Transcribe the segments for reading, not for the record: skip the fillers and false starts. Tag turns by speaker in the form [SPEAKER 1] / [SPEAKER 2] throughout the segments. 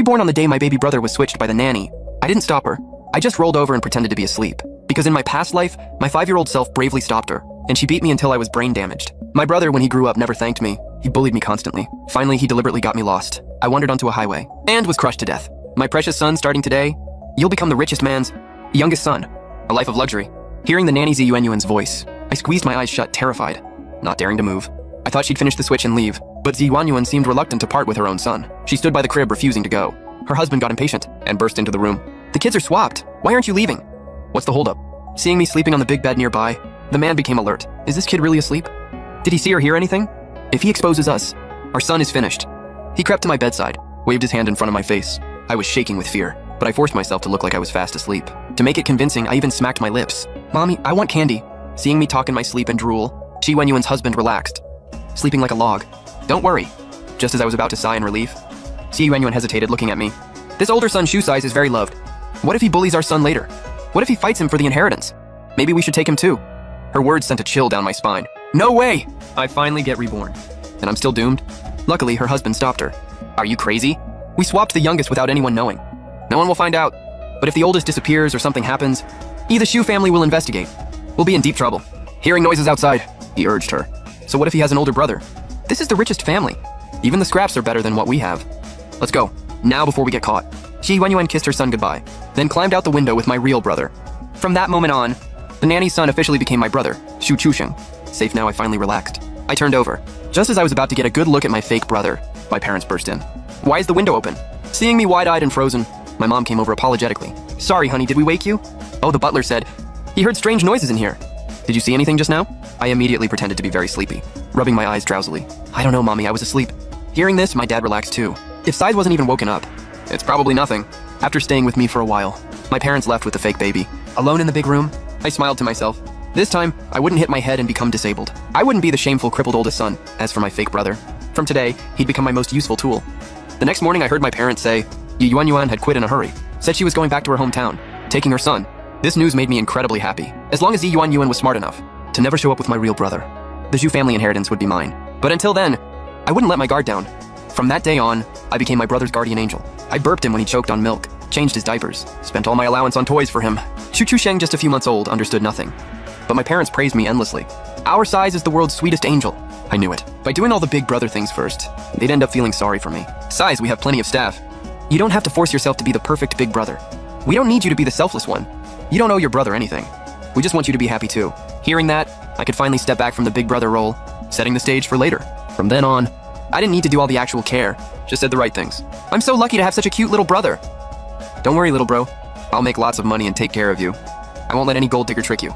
[SPEAKER 1] born on the day my baby brother was switched by the nanny. I didn't stop her. I just rolled over and pretended to be asleep. Because in my past life, my 5-year-old self bravely stopped her, and she beat me until I was brain damaged. My brother, when he grew up, never thanked me. He bullied me constantly. Finally, he deliberately got me lost. I wandered onto a highway, and was crushed to death. My precious son, starting today, you'll become the richest man's youngest son. A life of luxury. Hearing the nanny Ziyuanyuan's voice, I squeezed my eyes shut, terrified, not daring to move. I thought she'd finish the switch and leave, but Ziyuanyuan seemed reluctant to part with her own son. She stood by the crib, refusing to go. Her husband got impatient and burst into the room. The kids are swapped. Why aren't you leaving? What's the holdup? Seeing me sleeping on the big bed nearby, the man became alert. Is this kid really asleep? Did he see or hear anything? If he exposes us, our son is finished. He crept to my bedside, waved his hand in front of my face. I was shaking with fear, but I forced myself to look like I was fast asleep. To make it convincing, I even smacked my lips. Mommy, I want candy. Seeing me talk in my sleep and drool, Ji Wenyuan's husband relaxed, sleeping like a log. Don't worry. Just as I was about to sigh in relief, Ji Wenyuan hesitated, looking at me. This older son Shu Sai's is very loved. What if he bullies our son later? What if he fights him for the inheritance? Maybe we should take him too. Her words sent a chill down my spine. No way! I finally get reborn. And I'm still doomed? Luckily, her husband stopped her. Are you crazy? We swapped the youngest without anyone knowing. No one will find out. But if the oldest disappears or something happens, the Shu family will investigate. We'll be in deep trouble. Hearing noises outside, he urged her. So what if he has an older brother? This is the richest family. Even the scraps are better than what we have. Let's go, now before we get caught. Ji Wenyuan kissed her son goodbye, then climbed out the window with my real brother. From that moment on, the nanny's son officially became my brother, Shu Chusheng. Safe now, I finally relaxed. I turned over. Just as I was about to get a good look at my fake brother, my parents burst in. Why is the window open? Seeing me wide-eyed and frozen, my mom came over apologetically. Sorry, honey, did we wake you? Oh, the butler said, he heard strange noises in here. Did you see anything just now? I immediately pretended to be very sleepy, rubbing my eyes drowsily. I don't know, Mommy, I was asleep. Hearing this, my dad relaxed too. If Sai wasn't even woken up, it's probably nothing. After staying with me for a while, my parents left with the fake baby. Alone in the big room, I smiled to myself. This time, I wouldn't hit my head and become disabled. I wouldn't be the shameful, crippled oldest son. As for my fake brother, from today, he'd become my most useful tool. The next morning, I heard my parents say Yi Yuanyuan had quit in a hurry, said she was going back to her hometown, taking her son. This news made me incredibly happy, as long as Yi Yuanyuan was smart enough to never show up with my real brother. The Zhu family inheritance would be mine. But until then, I wouldn't let my guard down. From that day on, I became my brother's guardian angel. I burped him when he choked on milk, changed his diapers, spent all my allowance on toys for him. Shu Chusheng, just a few months old, understood nothing. But my parents praised me endlessly. Our Sai is the world's sweetest angel. I knew it. By doing all the big brother things first, they'd end up feeling sorry for me. Besides, we have plenty of staff. You don't have to force yourself to be the perfect big brother. We don't need you to be the selfless one. You don't owe your brother anything. We just want you to be happy too. Hearing that, I could finally step back from the big brother role, setting the stage for later. From then on, I didn't need to do all the actual care, just said the right things. I'm so lucky to have such a cute little brother. Don't worry, little bro. I'll make lots of money and take care of you. I won't let any gold digger trick you.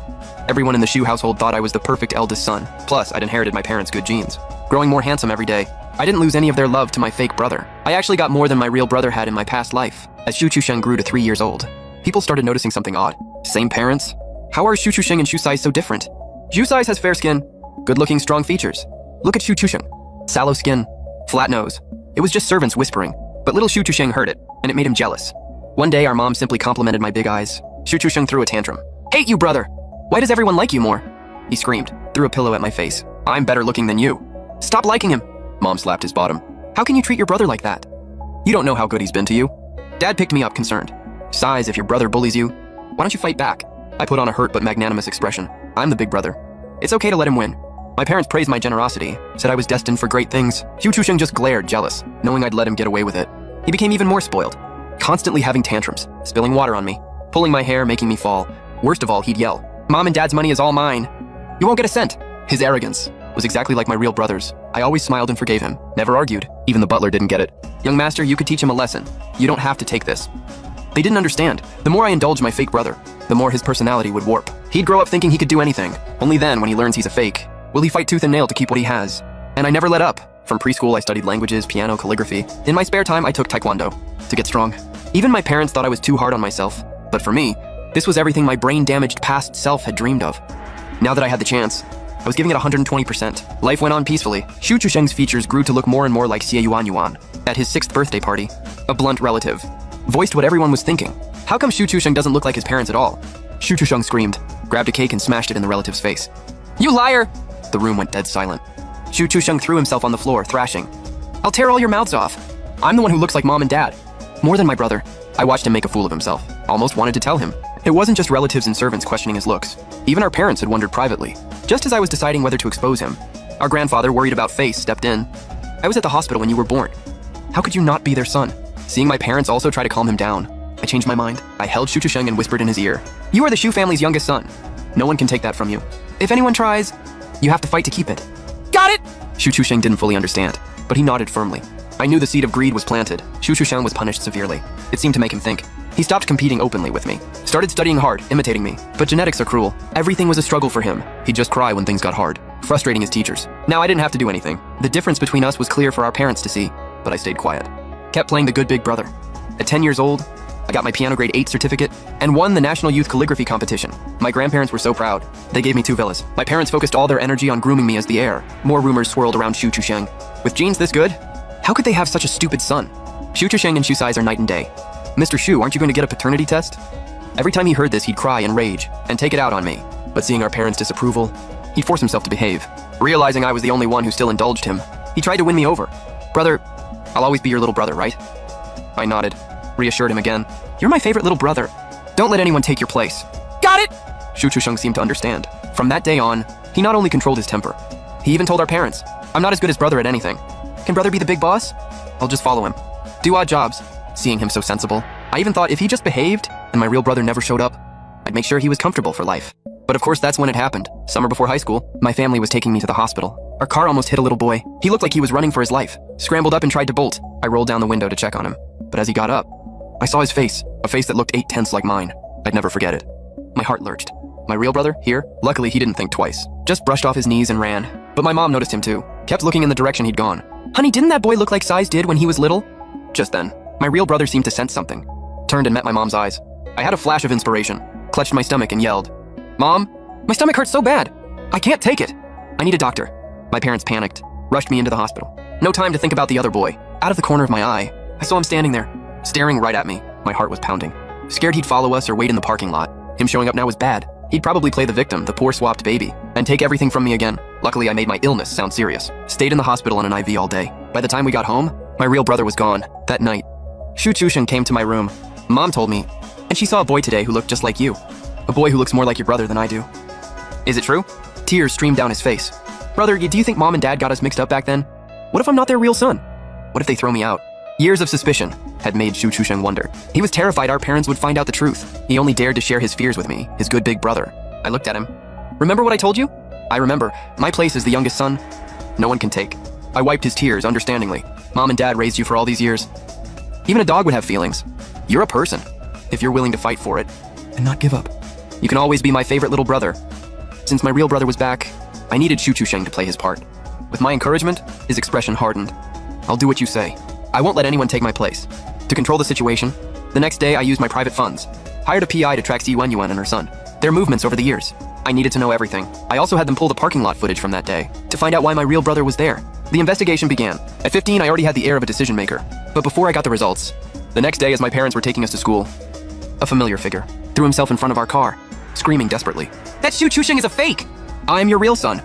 [SPEAKER 1] Everyone in the Shu household thought I was the perfect eldest son. Plus, I'd inherited my parents' good genes. Growing more handsome every day, I didn't lose any of their love to my fake brother. I actually got more than my real brother had in my past life. As Shu Chusheng grew to 3 years old, people started noticing something odd. Same parents? How are Shu Chusheng and Shu Sai so different? Shu Sai has fair skin, good-looking, strong features. Look at Shu Chusheng. Sallow skin, flat nose. It was just servants whispering, but little Shu Chusheng heard it, and it made him jealous. One day, our mom simply complimented my big eyes. Shu Chusheng threw a tantrum. Hate you, brother! Why does everyone like you more? He screamed, threw a pillow at my face. I'm better looking than you. Stop liking him! Mom slapped his bottom. How can you treat your brother like that? You don't know how good he's been to you. Dad picked me up, concerned. Size, if your brother bullies you, why don't you fight back? I put on a hurt but magnanimous expression. I'm the big brother. It's okay to let him win. My parents praised my generosity, said I was destined for great things. Shu Chusheng just glared, jealous, knowing I'd let him get away with it. He became even more spoiled, constantly having tantrums, spilling water on me, pulling my hair, making me fall. Worst of all, he'd yell, Mom and Dad's money is all mine. You won't get a cent. His arrogance was exactly like my real brother's. I always smiled and forgave him, never argued. Even the butler didn't get it. Young master, you could teach him a lesson. You don't have to take this. They didn't understand. The more I indulged my fake brother, the more his personality would warp. He'd grow up thinking he could do anything. Only then, when he learns he's a fake, will he fight tooth and nail to keep what he has. And I never let up. From preschool, I studied languages, piano, calligraphy. In my spare time, I took taekwondo to get strong. Even my parents thought I was too hard on myself. But for me, this was everything my brain-damaged past self had dreamed of. Now that I had the chance, I was giving it 120%. Life went on peacefully. Shu Chusheng's features grew to look more and more like Xie Yuanyuan. At his 6th birthday party, a blunt relative voiced what everyone was thinking. How come Shu Chusheng doesn't look like his parents at all? Shu Chusheng screamed, grabbed a cake and smashed it in the relative's face. You liar! The room went dead silent. Shu Chusheng threw himself on the floor, thrashing. I'll tear all your mouths off. I'm the one who looks like Mom and Dad. More than my brother. I watched him make a fool of himself. Almost wanted to tell him. It wasn't just relatives and servants questioning his looks. Even our parents had wondered privately. Just as I was deciding whether to expose him, our grandfather, worried about face, stepped in. I was at the hospital when you were born. How could you not be their son? Seeing my parents also try to calm him down, I changed my mind. I held Shu Chusheng and whispered in his ear, "You are the Shu family's youngest son. No one can take that from you. If anyone tries, you have to fight to keep it." Got it! Shu Chusheng didn't fully understand, but he nodded firmly. I knew the seed of greed was planted. Shu Chusheng was punished severely. It seemed to make him think. He stopped competing openly with me, started studying hard, imitating me. But genetics are cruel. Everything was a struggle for him. He'd just cry when things got hard, frustrating his teachers. Now I didn't have to do anything. The difference between us was clear for our parents to see, but I stayed quiet. Kept playing the good big brother. At 10 years old, I got my piano grade 8 certificate and won the National Youth Calligraphy Competition. My grandparents were so proud. They gave me 2 villas. My parents focused all their energy on grooming me as the heir. More rumors swirled around Shu Chusheng. With genes this good, how could they have such a stupid son? Shu Chusheng and Shu Sai's are night and day. "Mr. Shu, aren't you going to get a paternity test?" Every time he heard this, he'd cry and rage and take it out on me. But seeing our parents' disapproval, he'd force himself to behave. Realizing I was the only one who still indulged him, he tried to win me over. "Brother, I'll always be your little brother, right?" I nodded, reassured him again. "You're my favorite little brother. Don't let anyone take your place." Got it! Shu Chusheng seemed to understand. From that day on, he not only controlled his temper, he even told our parents, "I'm not as good as brother at anything. Can brother be the big boss? I'll just follow him. Do odd jobs." Seeing him so sensible, I even thought if he just behaved and my real brother never showed up, I'd make sure he was comfortable for life. But of course, that's when it happened. Summer before high school, my family was taking me to the hospital. Our car almost hit a little boy. He looked like he was running for his life. Scrambled up and tried to bolt. I rolled down the window to check on him. But as he got up, I saw his face, a face that looked 8 tenths like mine. I'd never forget it. My heart lurched. My real brother, here? Luckily, he didn't think twice. Just brushed off his knees and ran. But my mom noticed him too. Kept looking in the direction he'd gone. "Honey, didn't that boy look like Sai's did when he was little?" Just then, my real brother seemed to sense something. Turned and met my mom's eyes. I had a flash of inspiration, clutched my stomach and yelled, "Mom, my stomach hurts so bad. I can't take it. I need a doctor." My parents panicked, rushed me into the hospital. No time to think about the other boy. Out of the corner of my eye, I saw him standing there, staring right at me. My heart was pounding. Scared he'd follow us or wait in the parking lot. Him showing up now was bad. He'd probably play the victim, the poor swapped baby, and take everything from me again. Luckily, I made my illness sound serious. Stayed in the hospital on an IV all day. By the time we got home, my real brother was gone. That night, Shu Chusheng came to my room. Mom told me, and she saw a boy today who looked just like you. A boy who looks more like your brother than I do. Is it true? Tears streamed down his face. "Brother, do you think Mom and Dad got us mixed up back then? What if I'm not their real son? What if they throw me out?" Years of suspicion had made Shu Chusheng wonder. He was terrified our parents would find out the truth. He only dared to share his fears with me, his good big brother. I looked at him. "Remember what I told you?" "I remember. My place as the youngest son, no one can take." I wiped his tears understandingly. "Mom and Dad raised you for all these years. Even a dog would have feelings. You're a person, if you're willing to fight for it and not give up. You can always be my favorite little brother." Since my real brother was back, I needed Shu Chusheng to play his part. With my encouragement, his expression hardened. "I'll do what you say. I won't let anyone take my place." To control the situation, the next day I used my private funds, hired a PI to track Yuan and her son, their movements over the years. I needed to know everything. I also had them pull the parking lot footage from that day to find out why my real brother was there. The investigation began. At 15, I already had the air of a decision maker. But before I got the results, the next day as my parents were taking us to school, a familiar figure threw himself in front of our car, screaming desperately, "That Shu Chusheng is a fake! I am your real son."